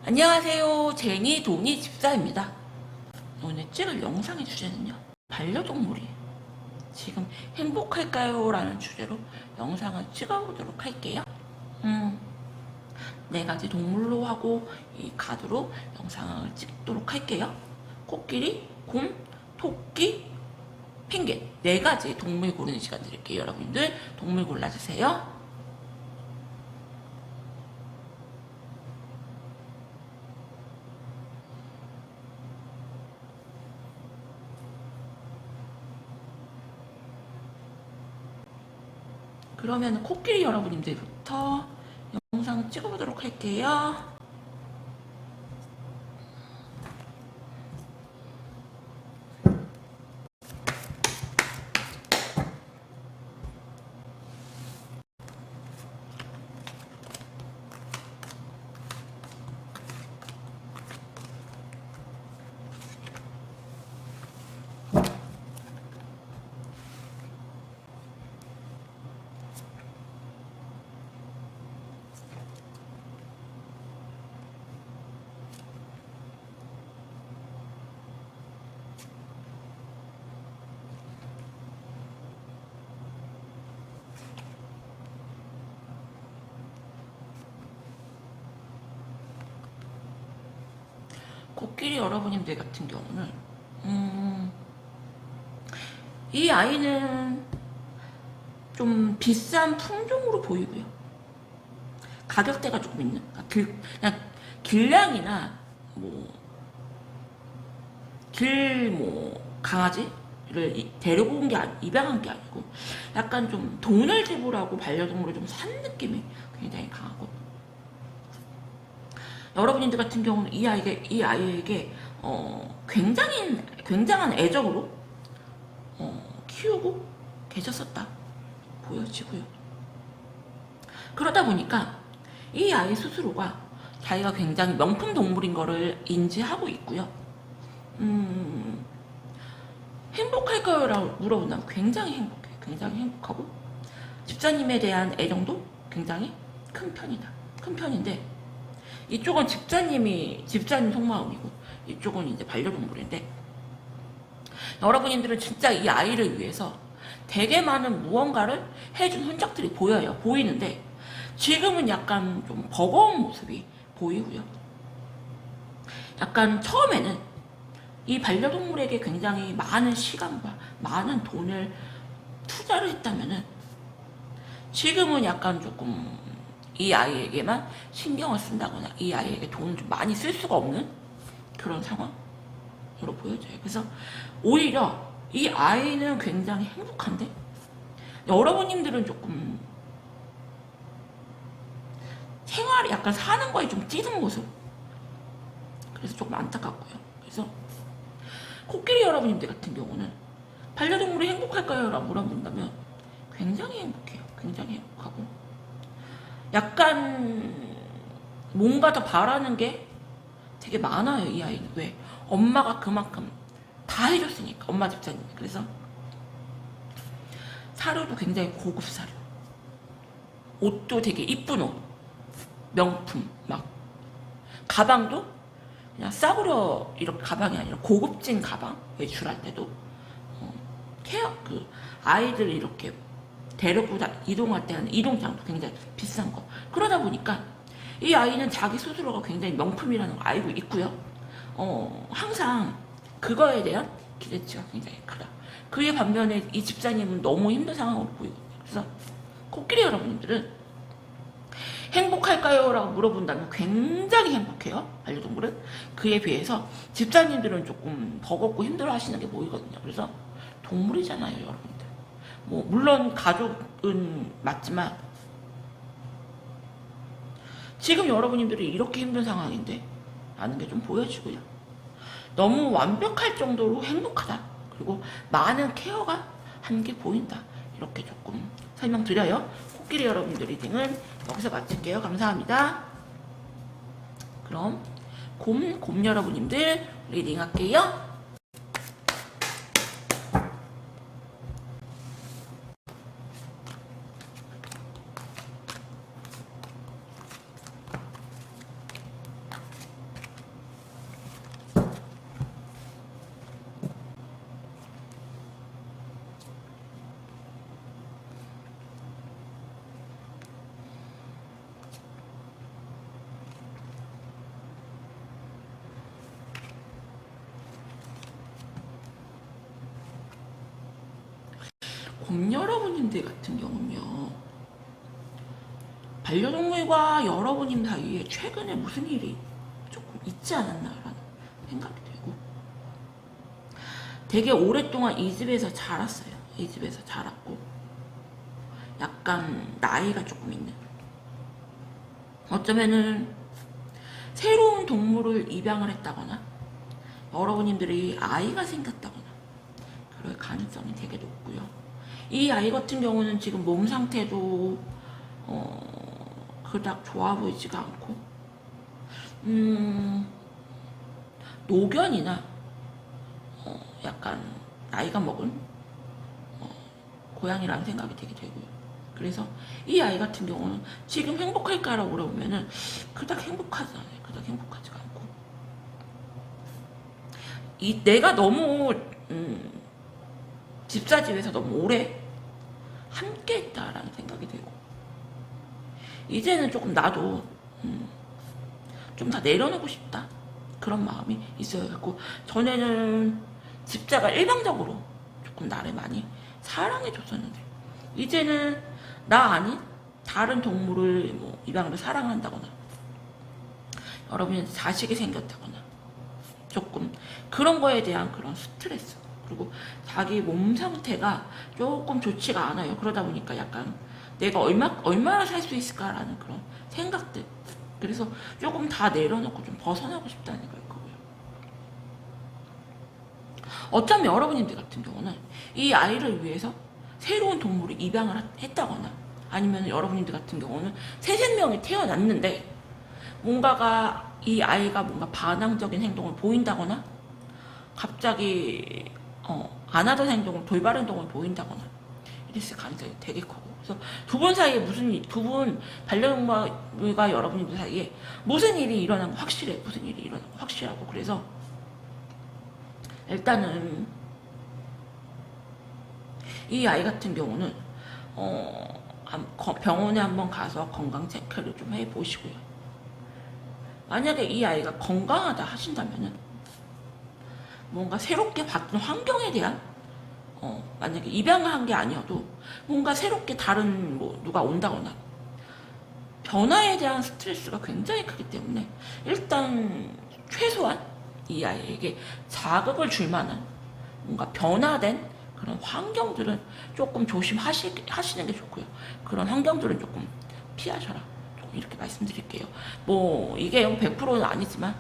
안녕하세요. 제니 도니 집사입니다. 오늘 찍을 영상의 주제는요, 반려동물이 지금 행복할까요? 라는 주제로 영상을 찍어보도록 할게요. 네 가지 동물로 하고 이 카드로 영상을 찍도록 할게요. 코끼리, 곰, 토끼, 펭귄 네 가지 동물 고르는 시간 드릴게요. 여러분들 동물 골라주세요. 그러면 코끼리 여러분들부터 영상 찍어보도록 할게요. 코끼리 여러분님들 같은 경우는 이 아이는 좀 비싼 품종으로 보이고요. 가격대가 조금 있는, 그냥 길냥이나 강아지를 데리고 온 게 입양한 게 아니고 약간 좀 돈을 지불하고 반려동물을 좀 산 느낌이 굉장히 강하고, 여러분들 같은 경우는 이 아이에게 굉장한 애정으로 키우고 계셨었다 보여지고요. 그러다 보니까 이 아이 스스로가 자기가 굉장히 명품 동물인 거를 인지하고 있고요. 행복할까요? 라고 물어본다면 굉장히 행복해요. 굉장히 행복하고 집사님에 대한 애정도 굉장히 큰 편인데, 이쪽은 집사님 속마음이고 이쪽은 이제 반려동물인데, 여러분들은 진짜 이 아이를 위해서 되게 많은 무언가를 해준 흔적들이 보이는데 지금은 약간 좀 버거운 모습이 보이고요. 약간 처음에는 이 반려동물에게 굉장히 많은 시간과 많은 돈을 투자를 했다면은 지금은 약간 조금 이 아이에게만 신경을 쓴다거나 이 아이에게 돈을 좀 많이 쓸 수가 없는 그런 상황으로 보여져요. 그래서 오히려 이 아이는 굉장히 행복한데 여러분님들은 조금 생활이 약간 사는 거에 좀 찌든 모습, 그래서 조금 안타깝고요. 그래서 코끼리 여러분님들 같은 경우는 반려동물이 행복할까요? 라고 물어본다면 굉장히 행복해요. 굉장히 행복하고 약간 뭔가 더 바라는 게 되게 많아요. 이 아이는. 왜? 엄마가 그만큼 다 해줬으니까, 엄마 집사님이. 그래서 사료도 굉장히 고급 사료, 옷도 되게 이쁜 옷, 명품, 가방도 그냥 싸구려 이렇게 가방이 아니라 고급진 가방, 외출할 때도 아이들 이렇게 데리고 이동할 때 하는 이동장도 굉장히 비싼 거. 그러다 보니까 이 아이는 자기 스스로가 굉장히 명품이라는 걸 알고 있고요. 항상 그거에 대한 기대치가 굉장히 크다. 그에 반면에 이 집사님은 너무 힘든 상황으로 보이거든요. 그래서 코끼리 여러분들은 행복할까요? 라고 물어본다면 굉장히 행복해요. 반려동물은. 그에 비해서 집사님들은 조금 버겁고 힘들어 하시는 게 보이거든요. 그래서 동물이잖아요, 여러분들. 물론 가족은 맞지만 지금 여러분들이 이렇게 힘든 상황인데 라는 게 좀 보여지고요. 너무 완벽할 정도로 행복하다. 그리고 많은 케어가 한 게 보인다. 이렇게 조금 설명드려요. 코끼리 여러분들 리딩은 여기서 마칠게요. 감사합니다. 그럼 곰 여러분님들 리딩 할게요. 곰 여러분들 같은 경우는요, 반려동물과 여러분님 사이에 최근에 무슨 일이 조금 있지 않았나라는 생각이 들고, 되게 오랫동안 이 집에서 자랐어요. 이 집에서 자랐고, 약간 나이가 조금 있는, 어쩌면은 새로운 동물을 입양을 했다거나 여러분님들이 아이가 생겼다거나 그럴 가능성이 되게 높고요. 이 아이 같은 경우는 지금 몸 상태도 그닥 좋아 보이지가 않고, 노견이나 약간 나이가 먹은 고양이라는 생각이 되게 되고요. 그래서 이 아이 같은 경우는 지금 행복할까라고 물어보면은 그닥 행복하지 않아요. 그닥 행복하지가 않고, 내가 너무 집사집에서 너무 오래 함께 했다라는 생각이 들고, 이제는 조금 나도 좀 다 내려놓고 싶다 그런 마음이 있어요. 갖고 전에는 집사가 일방적으로 조금 나를 많이 사랑해 줬었는데, 이제는 나 아닌 다른 동물을 뭐 입양으로 사랑한다거나 여러분이 자식이 생겼다거나 조금 그런 거에 대한 그런 스트레스, 그리고 자기 몸 상태가 조금 좋지가 않아요. 그러다 보니까 약간 내가 얼마나 살 수 있을까라는 그런 생각들, 그래서 조금 다 내려놓고 좀 벗어나고 싶다는 걸 거고요. 어쩌면 여러분님들 같은 경우는 이 아이를 위해서 새로운 동물을 입양을 했다거나, 아니면 여러분들 같은 경우는 새 생명이 태어났는데 뭔가가, 이 아이가 뭔가 반항적인 행동을 보인다거나 갑자기 안 하던 행동을 돌발 행동을 보인다거나 이랬을 가능성이 되게 크고, 그래서 두 분 사이에 두 분 반려동물과 여러분들 사이에 무슨 일이 일어난 거 확실해. 무슨 일이 일어난 거 확실하고, 그래서 일단은 이 아이 같은 경우는 병원에 한번 가서 건강 체크를 좀 해보시고요. 만약에 이 아이가 건강하다 하신다면은 뭔가 새롭게 바뀐 환경에 대한 만약에 입양을 한 게 아니어도 뭔가 새롭게 다른 뭐 누가 온다거나 변화에 대한 스트레스가 굉장히 크기 때문에 일단 최소한 이 아이에게 자극을 줄 만한 뭔가 변화된 그런 환경들은 조금 조심하시는 게 좋고요. 그런 환경들은 조금 피하셔라. 조금 이렇게 말씀드릴게요. 뭐 이게 100%는 아니지만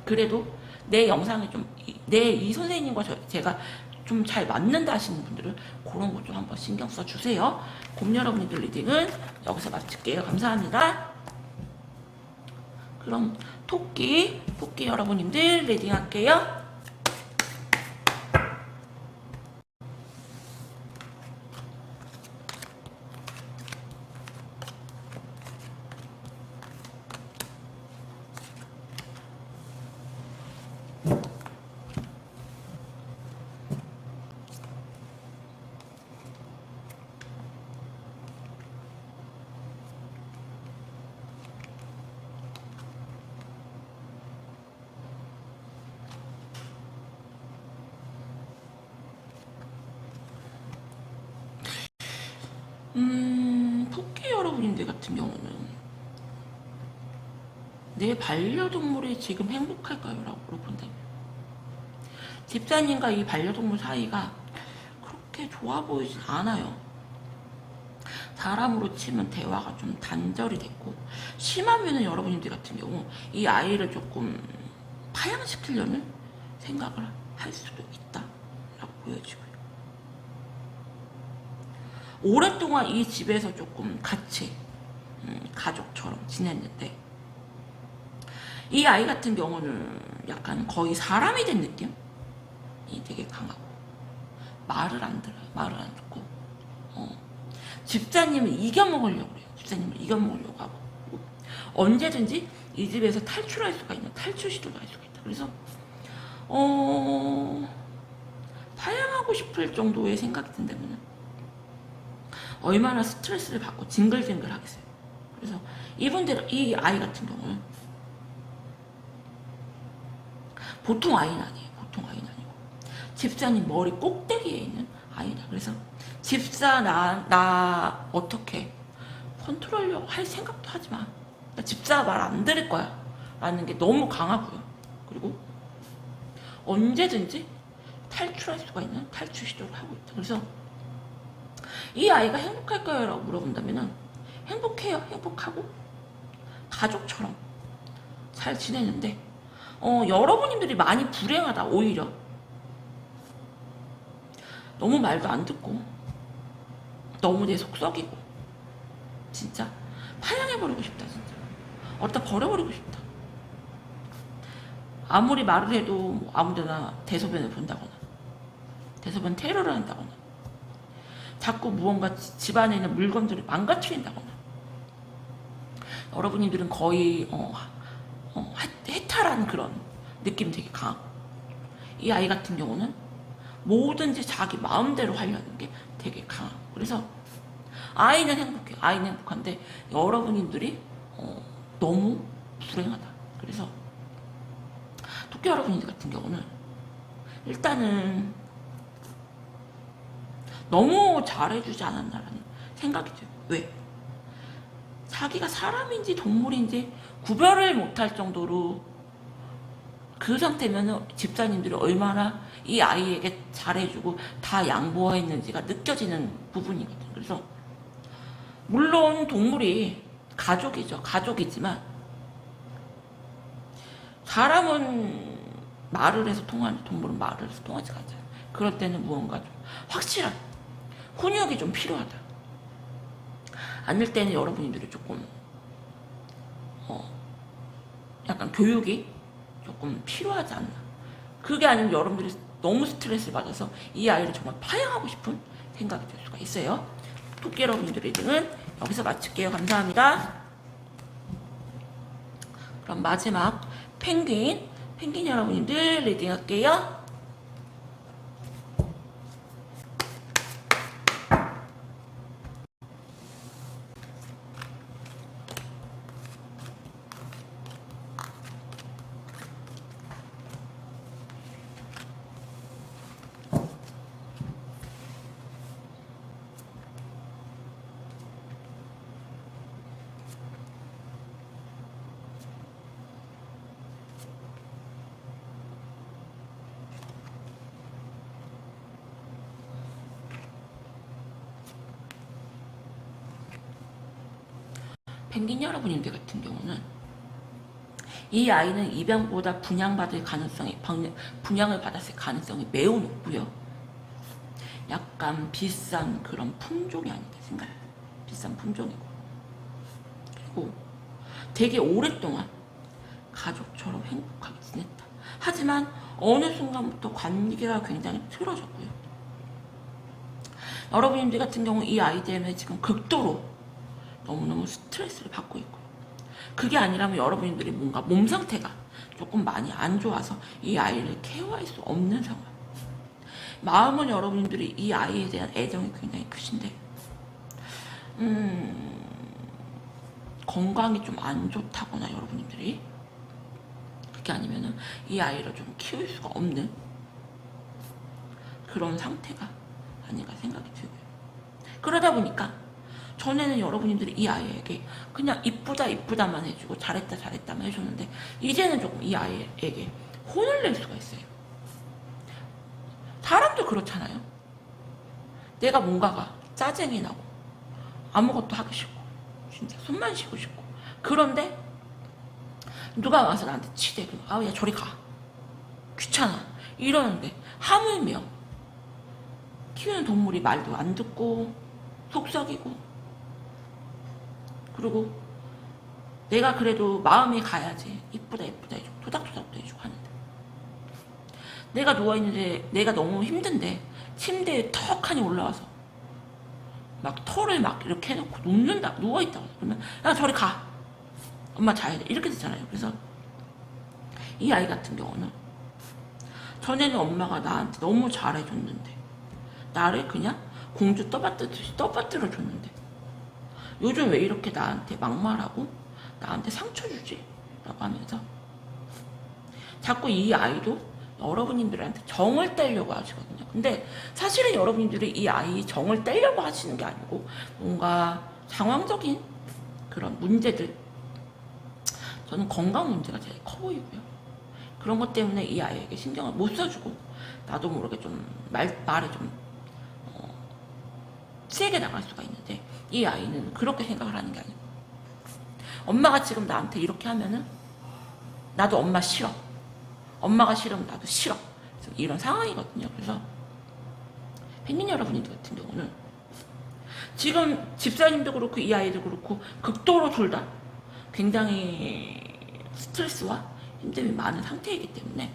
그래도 내 영상에 좀 내 이 선생님과 제가 좀 잘 맞는다 하시는 분들은 그런 거 좀 한번 신경 써 주세요. 곰 여러분들 리딩은 여기서 마칠게요. 감사합니다. 그럼 토끼 여러분님들 리딩 할게요. 토끼 여러분들 같은 경우는 내 반려동물이 지금 행복할까요? 라고 물어본다면, 집사님과 이 반려동물 사이가 그렇게 좋아 보이진 않아요. 사람으로 치면 대화가 좀 단절이 됐고, 심하면은 여러분들 같은 경우 이 아이를 조금 파양시키려는 생각을 할 수도 있다 라고 보여지고요. 오랫동안 이 집에서 조금 같이 가족처럼 지냈는데, 이 아이 같은 경우는 약간 거의 사람이 된 느낌이 되게 강하고, 말을 안 들어요. 말을 안 듣고 집사님을 이겨먹으려고 해요. 집사님을 이겨먹으려고 하고, 언제든지 이 집에서 탈출할 수가 있는 탈출 시도를 할 수가 있다. 그래서 파양하고 싶을 정도의 생각이 든다면 얼마나 스트레스를 받고 징글징글 하겠어요. 그래서 이 아이 같은 경우는 보통 아이는 아니에요. 보통 아이는 아니고 집사님 머리 꼭대기에 있는 아이다. 그래서 집사 나 어떻게 컨트롤하려고 할 생각도 하지 마. 나 집사 말 안 들을 거야 라는 게 너무 강하고요. 그리고 언제든지 탈출할 수가 있는 탈출 시도를 하고 있다. 그래서 이 아이가 행복할까요? 라고 물어본다면 행복해요. 행복하고 가족처럼 잘 지내는데 여러분들이 많이 불행하다. 오히려 너무 말도 안 듣고 너무 내 속 썩이고 진짜 파양해버리고 싶다. 진짜 어디다 버려버리고 싶다. 아무리 말을 해도 뭐 아무데나 대소변을 본다거나 대소변 테러를 한다거나 자꾸 무언가 집안에 있는 물건들을 망가뜨린다거나 여러분들은 거의 해탈한 그런 느낌이 되게 강하고 이 아이 같은 경우는 뭐든지 자기 마음대로 하려는 게 되게 강하고 그래서 아이는 행복해. 아이는 행복한데 여러분들이 너무 불행하다. 그래서 토끼 여러분들 같은 경우는 일단은 너무 잘해주지 않았나라는 생각이 들어요. 왜? 자기가 사람인지 동물인지 구별을 못할 정도로 그 상태면 집사님들이 얼마나 이 아이에게 잘해주고 다 양보했는지가 느껴지는 부분이거든요. 그래서 물론 동물이 가족이죠. 가족이지만 사람은 말을 해서 통하는 동물은 말을 해서 통하지가 않잖아요. 그럴 때는 무언가 좀 확실한 훈육이 좀 필요하다. 아닐 때는 여러분들이 조금 약간 교육이 조금 필요하지 않나. 그게 아니면 여러분들이 너무 스트레스를 받아서 이 아이를 정말 파양하고 싶은 생각이 들 수가 있어요. 토끼 여러분들 리딩은 여기서 마칠게요. 감사합니다. 그럼 마지막 펭귄 여러분들 리딩 할게요. 펭귄 여러분들 같은 경우는 이 아이는 입양보다 분양을 받았을 가능성이 매우 높고요. 약간 비싼 그런 품종이 아닌가 생각해요. 비싼 품종이고. 그리고 되게 오랫동안 가족처럼 행복하게 지냈다. 하지만 어느 순간부터 관계가 굉장히 틀어졌고요. 여러분들 같은 경우 이 아이 때문에 지금 극도로 너무너무 스트레스를 받고 있고 그게 아니라면 여러분들이 뭔가 몸 상태가 조금 많이 안 좋아서 이 아이를 케어할 수 없는 상황. 마음은 여러분들이 이 아이에 대한 애정이 굉장히 크신데 건강이 좀 안 좋다거나 여러분들이 그게 아니면은 이 아이를 좀 키울 수가 없는 그런 상태가 아닌가 생각이 들고요. 그러다 보니까 전에는 여러분들이 이 아이에게 그냥 이쁘다만 해주고 잘했다만 해줬는데 이제는 조금 이 아이에게 혼을 낼 수가 있어요. 사람도 그렇잖아요. 내가 뭔가가 짜증이 나고 아무것도 하기 싫고 진짜 숨만 쉬고 싶고 그런데 누가 와서 나한테 치대. 야 저리 가. 귀찮아. 이러는데 하물며 키우는 동물이 말도 안 듣고 속썩이고 그리고 내가 그래도 마음이 가야지 이쁘다 해주고 토닥토닥도 해주고 하는데 내가 누워있는데 내가 너무 힘든데 침대에 턱하니 올라와서 막 털을 막 이렇게 해놓고 누워있다고 그러면 야 저리 가 엄마 자야 돼 이렇게 되잖아요. 그래서 이 아이 같은 경우는 전에는 엄마가 나한테 너무 잘해줬는데 나를 그냥 공주 떠받들듯이 떠받들어줬는데 요즘 왜 이렇게 나한테 막말하고 나한테 상처 주지? 라고 하면서 자꾸 이 아이도 여러분님들한테 정을 떼려고 하시거든요. 근데 사실은 여러분들이 이 아이 정을 떼려고 하시는 게 아니고 뭔가 상황적인 그런 문제들, 저는 건강 문제가 제일 커 보이고요. 그런 것 때문에 이 아이에게 신경을 못 써주고 나도 모르게 좀 말에 좀 세게 나갈 수가 있는데, 이 아이는 그렇게 생각을 하는 게 아니고 엄마가 지금 나한테 이렇게 하면은 나도 엄마 싫어, 엄마가 싫으면 나도 싫어, 이런 상황이거든요. 그래서 펭귄 여러분들 같은 경우는 지금 집사님도 그렇고 이 아이도 그렇고 극도로 둘 다 굉장히 스트레스와 힘듦이 많은 상태이기 때문에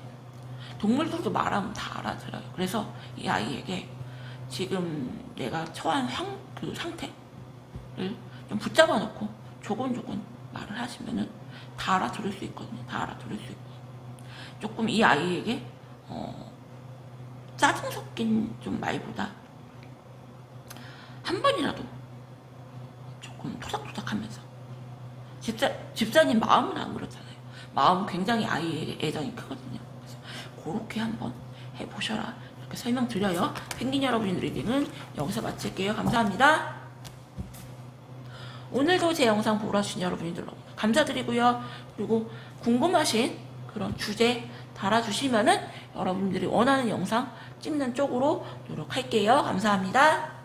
동물들도 말하면 다 알아들어요. 그래서 이 아이에게 지금 내가 처한 그 상태를 좀 붙잡아 놓고 조곤조곤 말을 하시면은 다 알아들을 수 있거든요. 다 알아들을 수 있고, 조금 이 아이에게 짜증 섞인 좀 말보다 한 번이라도 조금 토닥토닥하면서, 집사님 마음은 안 그렇잖아요. 마음은 굉장히 아이에게 애정이 크거든요. 그래서 그렇게 한번 해보셔라, 이렇게 설명드려요. 펭귄 여러분 리딩은 여기서 마칠게요. 감사합니다. 오늘도 제 영상 보러 주신 여러분들 너무 감사드리고요. 그리고 궁금하신 그런 주제 달아주시면은 여러분들이 원하는 영상 찍는 쪽으로 노력할게요. 감사합니다.